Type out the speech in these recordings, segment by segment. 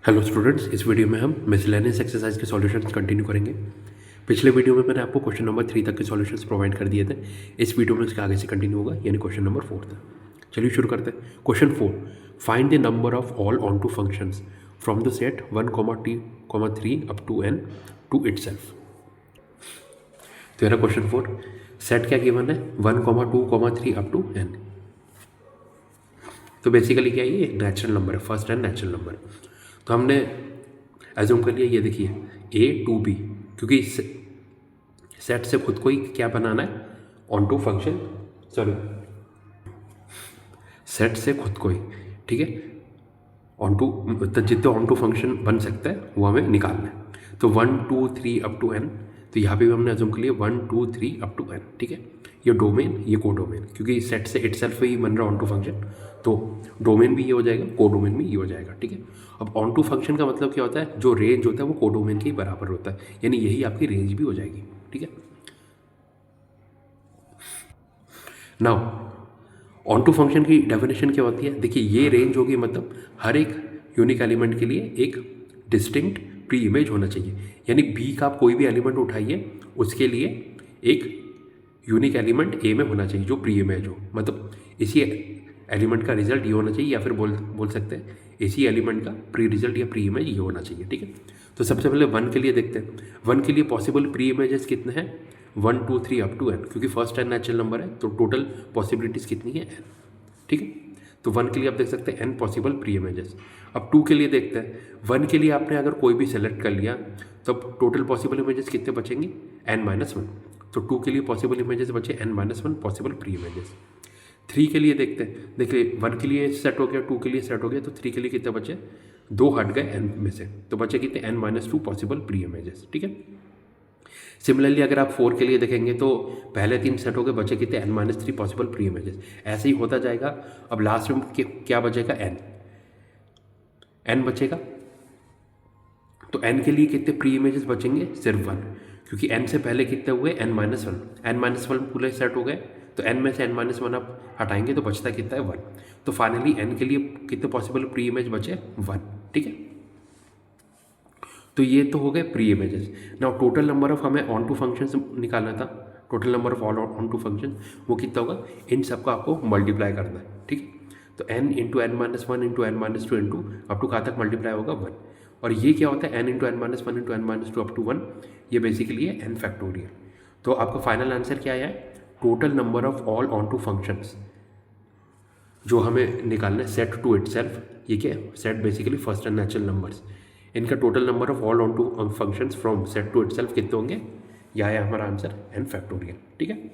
Hello students, इस video में हम मिसलेनियस एक्सरसाइज के सॉल्यूशंस कंटिन्यू करेंगे। पिछले वीडियो में मैंने आपको क्वेश्चन नंबर 3 तक के सॉल्यूशंस प्रोवाइड कर दिए थे। इस वीडियो में उसके आगे से कंटिन्यू होगा, यानी क्वेश्चन नंबर 4 तक। चलिए शुरू करते हैं। Question 4, find the number of all onto functions from the set 1, 3 up to n to itself. तो मेरा क्वेश्चन 4, सेट क्या गिवन है 1, 2, 3 अप टू n। तो बेसिकली क्या है, ये नेचुरल नंबर है, फर्स्ट एंड नेचुरल नंबर। तो हमने एज्यूम कर लिया, ये देखिए a टू b, क्योंकि सेट से खुद को ही क्या बनाना है, onto function, sorry set से खुद को ही, ठीक है, ऑन टू जितने ऑन टू फंक्शन बन सकते हैं वो हमें निकालना है। तो 1, 2, 3 अप टू n, तो यहाँ पे भी हमने एज्यूम कर लिया 1, 2, 3 अप टू n, ठीक है। ये डोमेन, ये को डोमेन, क्योंकि सेट से इटसेल्फ ही बन रहा है ऑन टू फंक्शन, तो डोमेन भी ये हो जाएगा, को डोमेन भी ये हो जाएगा, ठीक है। अब ऑन टू फंक्शन का मतलब क्या होता है, जो रेंज होता है वो को डोमेन के ही बराबर होता है, यानी यही आपकी रेंज भी हो जाएगी, ठीक है। नाउ ऑन टू फंक्शन की डेफिनेशन क्या होती है, देखिए ये रेंज होगी, मतलब हर एक यूनिक एलिमेंट के लिए एक डिस्टिंक्ट प्री इमेज होना चाहिए, यानी बी का आप कोई भी एलिमेंट उठाइए, उसके लिए एक यूनिक एलिमेंट ए में होना चाहिए जो प्री इमेज हो, मतलब इसी एलिमेंट का रिजल्ट ये होना चाहिए, या फिर बोल सकते हैं इसी एलिमेंट का प्री रिजल्ट या प्री इमेज ये होना चाहिए, ठीक है। तो सबसे पहले 1 के लिए देखते हैं। 1 के लिए पॉसिबल प्री इमेजेस कितने हैं, 1, 2, 3 अप टू n, क्योंकि फर्स्ट एंड नेचुरल नंबर है तो टोटल पॉसिबिलिटीज़ कितनी है n, ठीक है। तो 1 के लिए आप देख सकते हैं n पॉसिबल प्री इमेजेस। अब 2 के लिए देखते हैं। 1 के लिए आपने अगर कोई भी सेलेक्ट कर लिया तो अब टोटल पॉसिबल इमेजेस कितने बचेंगे, n-1। तो 2 के लिए पॉसिबल इमेजेस बचे n-1 पॉसिबल प्री इमेजेस। 3 के लिए देखते हैं। देखिए 1 के लिए सेट हो गया, 2 के लिए सेट हो गया, तो 3 के लिए कितने बचे, 2 हट गए n में से, तो बचे कितने, n-2 पॉसिबल प्री इमेजेस, ठीक है। सिमिलरली अगर आप 4 के लिए देखेंगे तो पहले 3 सेट हो गए, बचे कितने, n-3 पॉसिबल प्री इमेजेस। ऐसे ही होता जाएगा। अब लास्ट में क्या बचेगा, n बचेगा, तो n के लिए कितने प्री इमेजेस बचेंगे, सिर्फ 1, क्योंकि n से पहले कितने हुए, n-1 पूरे सेट हो गए, तो n में से n-1 आप हटाएंगे तो बचता कितना है, 1। तो फाइनली n के लिए कितने पॉसिबल प्री इमेज बचे, 1, ठीक है। तो ये तो हो गए pre images. Now total number of हमें ऑन टू फंक्शन निकालना था, total number of all onto function वो कितना होगा, इन सबका आपको मल्टीप्लाई करना है, ठीक है। तो n into n-1 into n-2 into up to कहाँ तक मल्टीप्लाई होगा, 1। और ये क्या होता है, n into n-1 into n-2 up to 1, ये बेसिकली है n फैक्टोरियल। तो आपका फाइनल आंसर क्या आया है, total number of all onto functions जो हमें निकालना है सेट टू इटसेल्फ, ये क्या है, set basically first and natural numbers, इनका total number of all onto functions from set to itself कितने होंगे, यह है हमारा आंसर n फैक्टोरियल, ठीक है।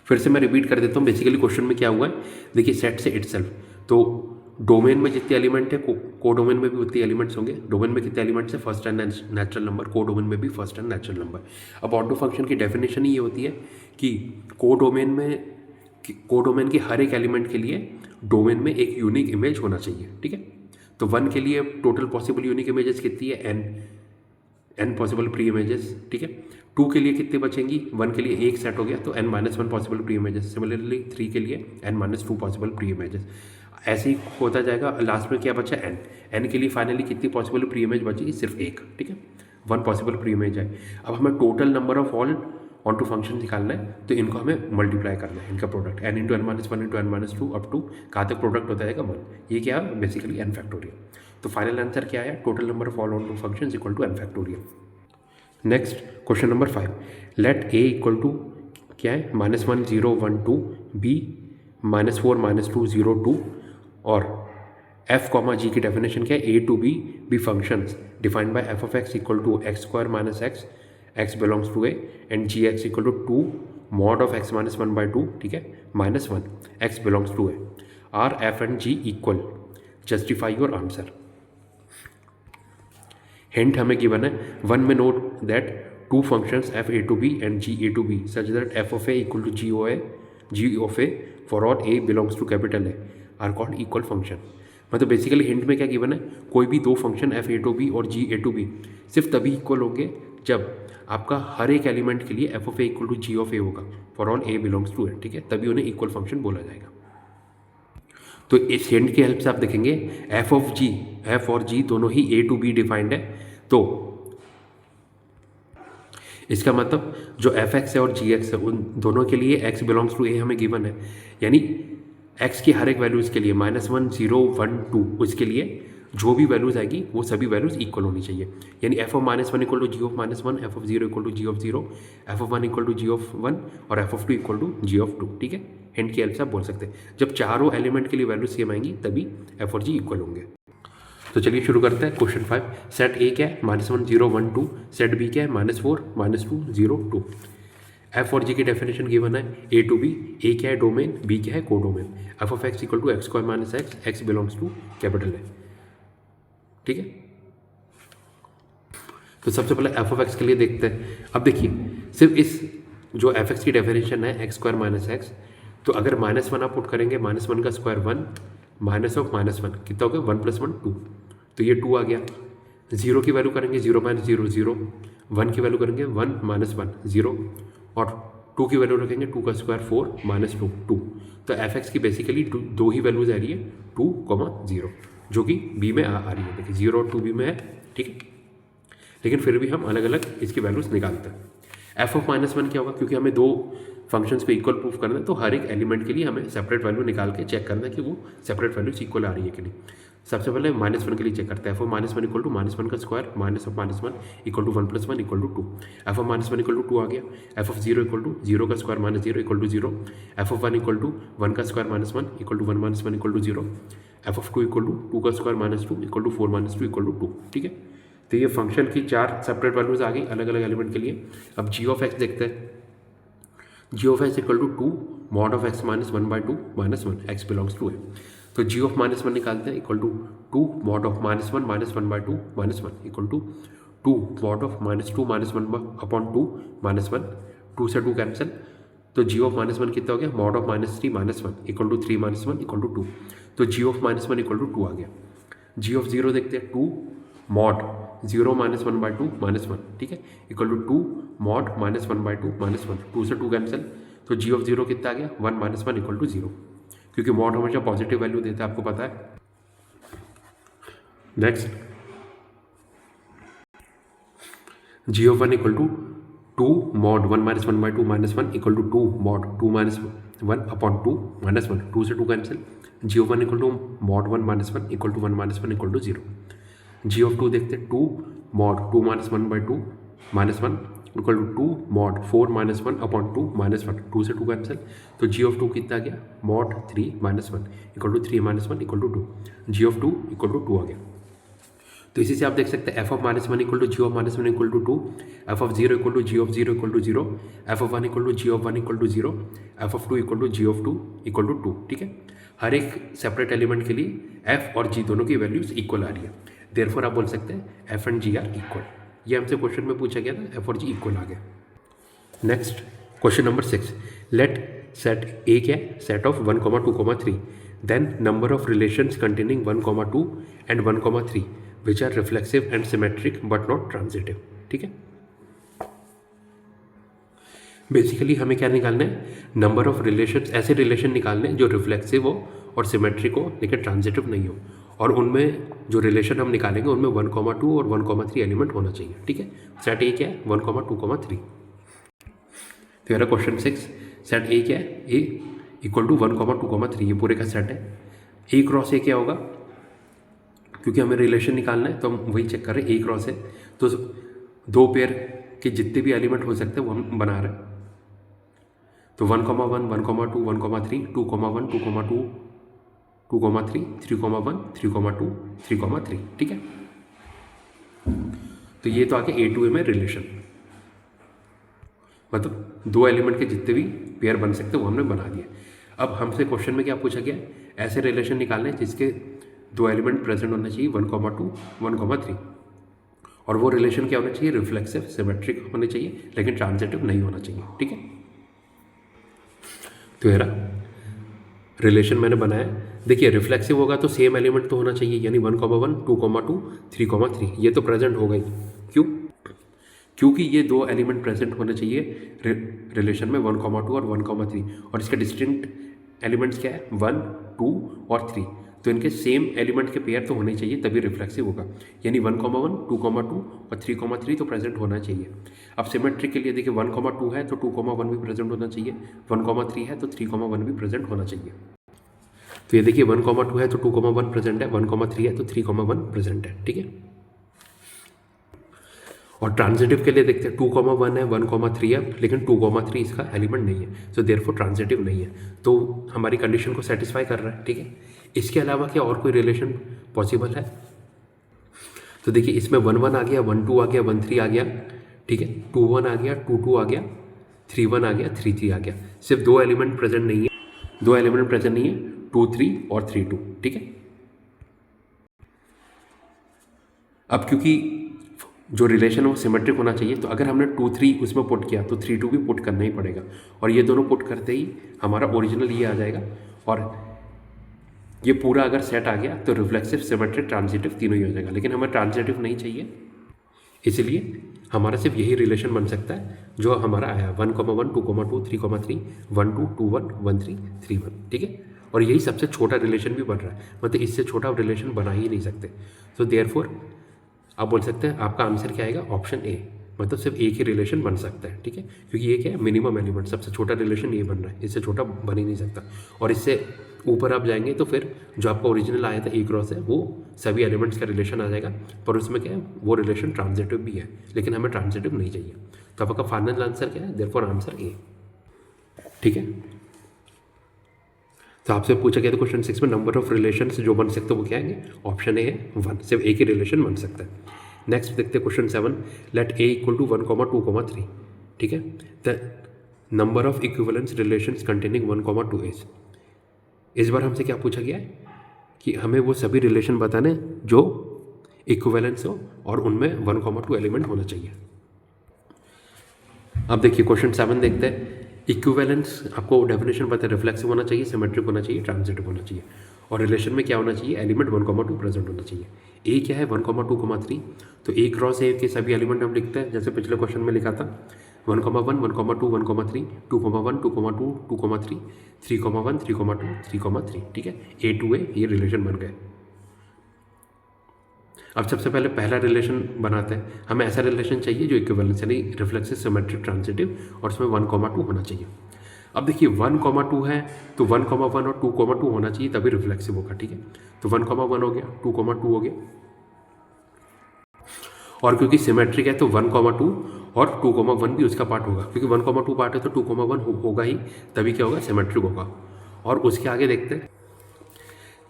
फिर से मैं रिपीट कर देता हूँ, बेसिकली क्वेश्चन में क्या हुआ है, देखिए सेट से इटसेल्फ, तो डोमेन में जितने एलिमेंट है, को डोमेन में भी उतने एलिमेंट्स होंगे। डोमेन में कितने एलिमेंट्स है, फर्स्ट एंड नेचुरल नंबर, को डोमेन में भी फर्स्ट एंड नेचुरल नंबर। अब ऑन टू फंक्शन की डेफिनेशन ही ये होती है कि को डोमेन के हर एक एलिमेंट के लिए डोमेन में एक यूनिक इमेज होना चाहिए, ठीक है। तो 1 के लिए टोटल पॉसिबल यूनिक इमेजेस कितनी है, n पॉसिबल प्री इमेजेस, ठीक है। 2 के लिए कितने बचेंगी, 1 के लिए एक सेट हो गया तो n-1 possible pre images. Similarly 3 के लिए n-2 पॉसिबल प्री इमेजेस। ऐसे ही होता जाएगा। लास्ट में क्या बचा, n के लिए फाइनली कितनी पॉसिबल प्री इमेज बची, सिर्फ एक, ठीक है, 1 पॉसिबल प्री इमेज है। अब हमें total number of all onto function निकालना है, तो इनको हमें मल्टीप्लाई करना है, इनका product n into n-1 into n-2 up to कहाँ तक प्रोडक्ट होता जाएगा, 1। ये क्या है, बेसिकली n फैक्टोरियल। तो फाइनल आंसर क्या है, total number of all onto function equal to n factorial. Next question number 5, let a equal to क्या है, -1 0 1 2, b -4 -2 0 2, और f कॉमा g की डेफिनेशन क्या है, a to b functions defined by f of x equal to x² minus x belongs to a and gx equal to 2 mod of x minus 1/2, ठीक है, -1 x belongs to a, are f and g equal, justify your answer. Hint हमें given है, 1 में note that two functions f a to b and g a to b such that f of a equal to g of a for all a belongs to capital A are called equal function. मतलब basically hint में क्या given है, कोई भी दो function f a to b और g a to b सिर्फ तभी इक्वल होंगे जब आपका हर एक एलिमेंट के लिए f of a equal to g of a होगा for all a belongs to a, ठीक है, तभी उन्हें इक्वल फंक्शन बोला जाएगा। तो इस हिंट की हेल्प से आप देखेंगे एफ और जी दोनों ही ए टू बी डिफाइंड है, तो इसका मतलब जो एफ एक्स है और जी एक्स है उन दोनों के लिए एक्स बिलोंग्स टू ए हमें गिवन है, यानी एक्स की हर एक वैल्यूज़ के लिए -1 0 1 2 उसके लिए जो भी वैल्यूज़ आएगी वो सभी वैल्यूज़ इक्वल होनी चाहिए, यानी F of -1 equal to G of -1, F of 0 equal to G of 0, F of 1 equal to G of 1 और F of 2 equal to G of 2। ठीक है, हिंट की हेल्प से आप बोल सकते हैं जब चारों एलिमेंट के लिए वैल्यूज सेम आएंगी तभी एफ और जी इक्वल होंगे। तो चलिए शुरू करते हैं। क्वेश्चन 5, सेट ए क्या है -1 0 1 2, सेट बी क्या है -4 -2 0 2। एफ और जी की डेफिनेशन गिवन है ए टू बी, ए क्या है डोमेन, बी क्या है को domain, F of x equal to X square minus X, X belongs to capital है। ठीक है, तो सबसे पहले एफ ऑफ एक्स के लिए देखते हैं। अब देखिए सिर्फ इस जो एफ एक्स की डेफिनेशन है एक्स स्क्वायर माइनस एक्स, तो अगर -1 आप पुट करेंगे -1 का स्क्वायर 1 माइनस ऑफ -1 कितना हो गया 1 + 1 2, तो ये 2 आ गया। 0 की वैल्यू करेंगे 0 - 0 0, 1 की वैल्यू करेंगे 1 - 1 0 और 2 की वैल्यू रखेंगे 2 का स्क्वायर 4 - 2 2। तो एफ एक्स की बेसिकली दो ही वैल्यूज आ रही है 2, 0 जो कि बी में आ रही है। देखिए 0 और 2 बी में है। ठीक है, लेकिन फिर भी हम अलग अलग इसकी वैल्यूज निकालते हैं। एफ ऑफ -1 क्या होगा, क्योंकि हमें दो फंक्शंस पे इक्वल प्रूफ करना है तो हर एक एलिमेंट के लिए हमें सेपरेट वैल्यू निकाल के चेक करना है कि वो सेपरेट वैल्यूज इक्वल आ रही है कि नहीं। सबसे पहले -1 के लिए चेक करते हैं। एफ ऑफ -1 इक्वल टू -1 का square minus of -1 equal to 1 + 1 equal to 2। F of -1 equal to 2 आ गया। एफ ऑफ 0 इक्वल टू 0 का square minus 0 equal to 0। F of 1 equal to 1 का square -1 equal to 1 - 1 equal to 0। F of 2 equal to 2 का square -2 equal to 4 - 2 equal to 2। ठीक है, तो ये function की 4 सेपरेट वैल्यूज आ गई अलग अलग एलिमेंट के लिए। अब जी ऑफ एक्स देखते हैं। G of x equal to 2 mod of x minus 1/2 -1 x belongs to है। तो जी ऑफ -1 निकालते हैं equal to 2 mod of -1 minus 1/2 -1 equal to 2 mod of -2 minus 1/2 -1, 2 से 2 कैंसिल, तो जी ऑफ -1 कितना हो गया mod of -3 -1 equal to 3 - 1 equal to 2। तो जी ऑफ -1 इक्वल टू 2 आ गया। जी ऑफ 0 देखते हैं 2 मॉड 0 - 1/2 -1, ठीक है, इक्वल टू 2 मॉड -1/2 -1, 2 से 2 कैंसिल, तो जी ऑफ 0 कितना आ गया 1 - 1 इक्वल टू 0, क्योंकि मॉड हमेशा पॉजिटिव वैल्यू देता है, आपको पता है। Next G of 1 equal to 2 mod 1 - 1/2 -1 equal to 2 mod 2 - 1/2 -1, 2 से 2 cancel, G of 1 equal to mod 1 - 1 equal to 1 - 1 equal to 0। G of 2 देखते हैं 2 मॉड 2 - 1/2 -1 इक्वल टू 2 मॉड 4 - 1/2 -1, 2 से 2 कैंसिल, तो जी ऑफ 2 कितना आ गया mod 3 - 1 equal to 3 - 1 equal to 2, G of 2 equal to 2 आ गया। तो इसी से आप देख सकते हैं F of -1 equal to G of -1 equal to 2, F of 0 equal to G of 0 equal to 0, F of 1 equal to G of 1 equal to 0, F of 2 equal to G of 2 equal to 2। ठीक है, हर एक separate element के लिए F और जी दोनों की values equal आ रही है, देयरफॉर आप बोल सकते हैं F and G are equal. ये हमसे क्वेश्चन में पूछा गया था, एफ और जी इक्वल आ गया। Next question number 6, let set A क्या है set of 1, 2, 3, then number of relations containing 1, 2 and 1, 3 which are reflexive and symmetric but not transitive. ठीक है, बेसिकली हमें क्या निकालना है, नंबर ऑफ रिलेशंस, ऐसे रिलेशन निकालने जो रिफ्लेक्सिव हो और सिमेट्रिक हो लेकिन ट्रांजिटिव नहीं हो, और उनमें जो रिलेशन हम निकालेंगे उनमें 1, 2 और 1, 3 एलिमेंट होना चाहिए। ठीक है, सेट ए क्या है 1, 2, 3। तो मेरा क्वेश्चन 6, सेट ए क्या है ए इक्वल टू 1, 2, 3, ये पूरे का सेट है। ए क्रॉस ए क्या होगा, क्योंकि हमें रिलेशन निकालना है तो हम वही चेक कर रहे हैं, ए क्रॉस है तो दो पेयर के जितने भी एलिमेंट हो सकते हैं वो हम बना रहे हैं। तो 1, 1, 1, 2, 1, 3, 2, 1, 2, 2, 2, 3, 3, 1, 3, 2, 3, 3। ठीक है, तो ये तो आगे ए टू ए में रिलेशन, मतलब दो एलिमेंट के जितने भी पेयर बन सकते हैं वो हमने बना दिए। अब हमसे क्वेश्चन में क्या पूछा गया, ऐसे रिलेशन निकालने जिसके दो एलिमेंट प्रेजेंट होना चाहिए 1, 2, 1, 3, और वो रिलेशन क्या होना चाहिए रिफ्लेक्सिव सिमेट्रिक होने चाहिए लेकिन ट्रांजिटिव नहीं होना चाहिए। ठीक है, तो मेरा रिलेशन मैंने बनाया। देखिए रिफ्लेक्सिव होगा तो सेम एलिमेंट तो होना चाहिए, यानी 1, 1, 2, 2, 3, 3, ये तो प्रेजेंट होगा ही। क्यों, क्योंकि ये दो एलिमेंट प्रेजेंट होने चाहिए रिलेशन में 1, 2 और 1, 3, और इसके डिस्टिंक्ट एलिमेंट्स क्या है 1, 2 और 3, तो इनके सेम एलिमेंट के पेयर तो होने चाहिए तभी रिफ्लेक्सिव होगा, यानी 1, 1, 2, 2 और 3, 3 तो प्रेजेंट होना चाहिए। अब सिमेट्री के लिए देखिए 1, 2 है तो 2, 1 भी प्रेजेंट होना चाहिए, 1, 3 है तो 3, 1 भी प्रेजेंट होना चाहिए। तो ये देखिए 1, 2 है तो 2, 1 प्रेजेंट है, 1, 3 है तो 3, 1 प्रेजेंट है, ठीक है। और ट्रांजिटिव के लिए देखते हैं 2, 1 है, 1, 3 है, लेकिन 2, 3 इसका एलिमेंट नहीं है, सो देयरफॉर ट्रांजिटिव नहीं है, तो हमारी कंडीशन को सेटिस्फाई कर रहा है, ठीक है। इसके अलावा क्या और कोई रिलेशन पॉसिबल है? तो देखिए इसमें 1, 1 आ गया, 1, 2 आ गया, 1, 3 आ गया, ठीक है, 2, 1 आ गया, 2, 2 आ गया, 3, 1 आ गया, 3, 3 आ गया। सिर्फ दो एलिमेंट प्रेजेंट नहीं है, 2 एलिमेंट प्रेजेंट नहीं है, 2, 3 और 3, 2, ठीक है। अब क्योंकि जो रिलेशन है वो सिमेट्रिक होना चाहिए, तो अगर हमने 2, 3 उसमें पुट किया तो 3, 2 भी पुट करना ही पड़ेगा, और ये दोनों पुट करते ही हमारा ओरिजिनल ये आ जाएगा, और ये पूरा अगर सेट आ गया तो रिफ्लेक्सिव, सिमेट्रिक, ट्रांजिटिव तीनों ही हो जाएगा। लेकिन हमें ट्रांजिटिव नहीं चाहिए, इसलिए हमारा सिर्फ यही रिलेशन बन सकता है जो हमारा आया 1, 1, 2, 2, 3, 3, 1, 2, 2, 1, 1, 3, 3, 1, ठीक है। और यही सबसे छोटा रिलेशन भी बन रहा है, मतलब इससे छोटा रिलेशन बना ही नहीं सकते। तो देयरफॉर आप बोल सकते हैं आपका आंसर क्या आएगा, ऑप्शन ए, मतलब सिर्फ एक ही रिलेशन बन सकता है, ठीक है, क्योंकि ये क्या है मिनिमम एलिमेंट, सबसे छोटा रिलेशन ये बन रहा है, इससे छोटा बन ही नहीं सकता। और इससे ऊपर आप जाएंगे तो फिर जो आपका ओरिजिनल आया था A×, है वो सभी एलिमेंट्स का रिलेशन आ जाएगा, पर उसमें क्या है वो रिलेशन ट्रांजिटिव भी है, लेकिन हमें ट्रांजिटिव नहीं चाहिए। तो आपका फाइनल आंसर क्या है, देयरफॉर आंसर ए, ठीक है। तो आपसे पूछा गया था क्वेश्चन 6 में नंबर ऑफ रिलेशंस जो बन सकते हैं वो क्या है, ऑप्शन ए है 1, सिर्फ एक ही रिलेशन बन सकता है। नेक्स्ट देखते हैं क्वेश्चन 7, लेट A = 1, 2, 3, ठीक है। The number of equivalence relations containing 1, 2 is. इस बार हमसे क्या पूछा गया है कि हमें वो सभी रिलेशन बताने जो इक्विवेलेंस हो और उनमें 1, 2 एलिमेंट होना चाहिए। अब देखिए क्वेश्चन 7 देखते हैं। इक्विवेलेंस आपको डेफिनेशन पता है, रिफ्लेक्सिव होना चाहिए, सिमेट्रिक होना चाहिए, ट्रांजिटिव होना चाहिए, और रिलेशन में क्या होना चाहिए, एलिमेंट 1, 2 प्रेजेंट होना चाहिए। ए क्या है 1, 2, 3, तो A×A के सभी एलिमेंट हम लिखते हैं जैसे पिछले क्वेश्चन में लिखा था 1, 1, 1, 2, 1, 3, 2, 1, 2, 2, 2, 3, 3, 1, 3, 2, 3, 3, ठीक है। A to A ये रिलेशन बन गए। अब सबसे पहले पहला रिलेशन बनाते हैं, हमें ऐसा रिलेशन चाहिए जो इक्विवेलेंस यानी रिफ्लेक्सिव, सिमेट्रिक, ट्रांजिटिव, और उसमें 1, 2 होना चाहिए। अब देखिए 1, 2 है तो 1, 1 और 2, 2 होना चाहिए तभी रिफ्लेक्सिव होगा, ठीक है। तो 1, 1 हो गया, 2, 2 हो गया, और क्योंकि सिमेट्रिक है तो 1, 2 और 2, 1 भी उसका पार्ट होगा, क्योंकि 1, 2 पार्ट है तो 2, 1 होगा ही, तभी क्या होगा, सिमेट्रिक होगा। और उसके आगे देखते हैं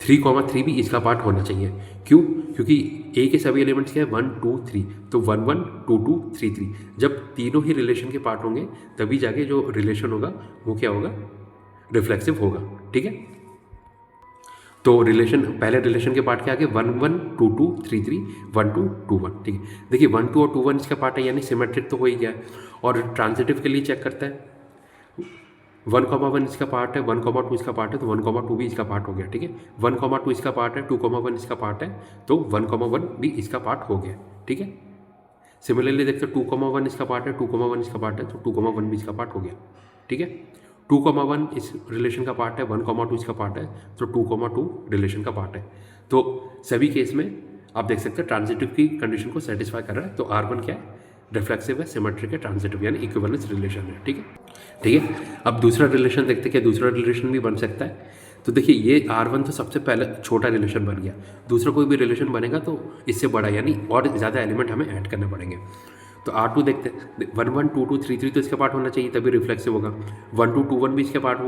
3, 3 भी इसका पार्ट होना चाहिए। क्यों? क्योंकि ए के सभी एलिमेंट्स क्या है 1, 2, 3, तो 1, 1, 2, 2, 3, 3, जब तीनों ही रिलेशन के पार्ट होंगे तभी जाके जो रिलेशन होगा वो क्या होगा, रिफ्लेक्सिव होगा, ठीक है। तो रिलेशन, पहले रिलेशन के पार्ट के आगे 1, 1, 2, 2, 3, 3, 1, 2, 2, 1, ठीक है। देखिए 1, 2 और 2, 1 इसका पार्ट है यानी सिमेट्रिक तो हो ही गया है। और ट्रांजिटिव के लिए चेक करते हैं 1, 1 इसका पार्ट है, 1, 2 इसका पार्ट है, तो 1, 2 भी इसका पार्ट हो गया, ठीक है। 1, 2 इसका पार्ट है, 2, 1 इसका पार्ट है, तो 1, 1 भी इसका पार्ट हो गया, ठीक है। सिमिलरली देखते हैं 2, 1 इसका पार्ट है, 2, 1 इसका पार्ट है, तो 2, 1 भी इसका पार्ट हो गया, ठीक है। 2, 1 इस रिलेशन का पार्ट है, 1, 2 इसका पार्ट है, तो 2, 2 रिलेशन का पार्ट है। तो सभी केस में आप देख सकते हैं ट्रांजिटिव की कंडीशन को सेटिस्फाई कर रहा है, तो R1 क्या है, रिफ्लेक्सिव है, सिमेट्रिक है, ट्रांजिटिव यानी इक्विवेलेंस रिलेशन है, ठीक है। ठीक है, अब दूसरा रिलेशन देखते हैं, क्या दूसरा रिलेशन भी बन सकता है। तो देखिए ये R1 तो सबसे पहले छोटा रिलेशन बन गया, दूसरा कोई भी रिलेशन बनेगा तो इससे बड़ा यानी और ज़्यादा एलिमेंट हमें ऐड करने पड़ेंगे। तो R2 देखते हैं, 1, 1, 2, 2, 3, 3 तो इसका पार्ट होना चाहिए तभी रिफ्लेक्सिव होगा, 1, 2, 2, 1 भी इसके पार्ट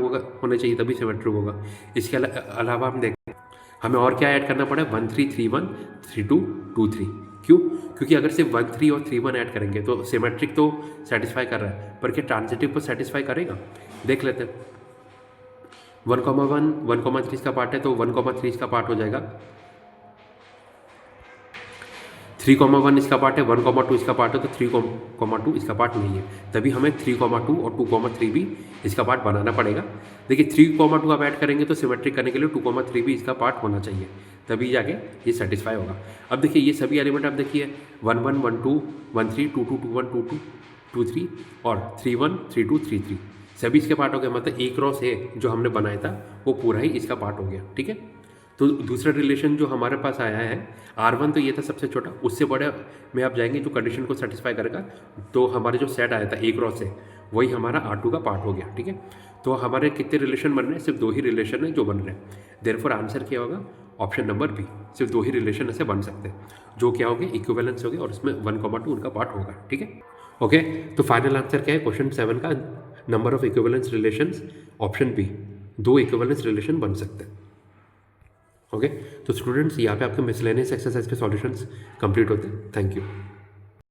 होना चाहिए तभी सिमेट्रिक होगा। इसके अलावा हम देखते हैं हमें और क्या ऐड करना पड़ा, 1, 3, 3, 1, 3, 2, 2, 3। क्यों? क्योंकि अगर सिर्फ 1, 3 और 3, 1 ऐड करेंगे तो सिमेट्रिक तो सेटिस्फाई कर रहा है, पर क्या ट्रांजिटिव को सेटिस्फाई करेगा, देख लेते हैं। 1, 1, 3 इसका पार्ट है तो 1, 3 इसका पार्ट हो जाएगा, 3, 1 इसका पार्ट है, 1, 2 इसका पार्ट है, तो 3, 2 इसका पार्ट नहीं है, तभी हमें 3, 2 और 2, 3 भी इसका पार्ट बनाना पड़ेगा। देखिए 3, 2 आप ऐड करेंगे तो सिमेट्रिक करने के लिए 2, 3 भी इसका पार्ट होना चाहिए, तभी जाके ये सेटिस्फाई होगा। अब देखिए ये सभी एलिमेंट आप देखिए 1, 1, 2, 1, 3, 2, 2, 2, 1, 2, 2, 2, 3 और 3, 1, 3, 2, 3, 3 सभी इसके पार्ट हो गए, मतलब ए क्रॉस ए जो हमने बनाया था वो पूरा ही इसका पार्ट हो गया। ठीक है, तो दूसरा रिलेशन जो हमारे पास आया है R1, तो ये था सबसे छोटा, उससे बड़े में आप जाएंगे जो कंडीशन को सेटिस्फाई करेगा, तो हमारे जो सेट आया था ए क्रॉस ए वही हमारा R2 का पार्ट हो गया। ठीक है, तो हमारे कितने रिलेशन बन रहे हैं? सिर्फ 2 ही रिलेशन है जो बन रहे हैं। देयरफॉर आंसर क्या होगा? ऑप्शन नंबर बी, सिर्फ 2 ही रिलेशन ऐसे बन सकते हैं जो क्या हो गए? इक्विवेलेंस हो गए, और उसमें 1,2 उनका पार्ट होगा। ठीक है, ओके, तो फाइनल आंसर क्या है क्वेश्चन 7 का? Number of equivalence relations, option B, 2 equivalence relation बन सकते हैं। ओके, तो स्टूडेंट्स यहाँ पे आपके मिसलेनियस एक्सरसाइज के सॉल्यूशंस कंप्लीट होते हैं। Thank you.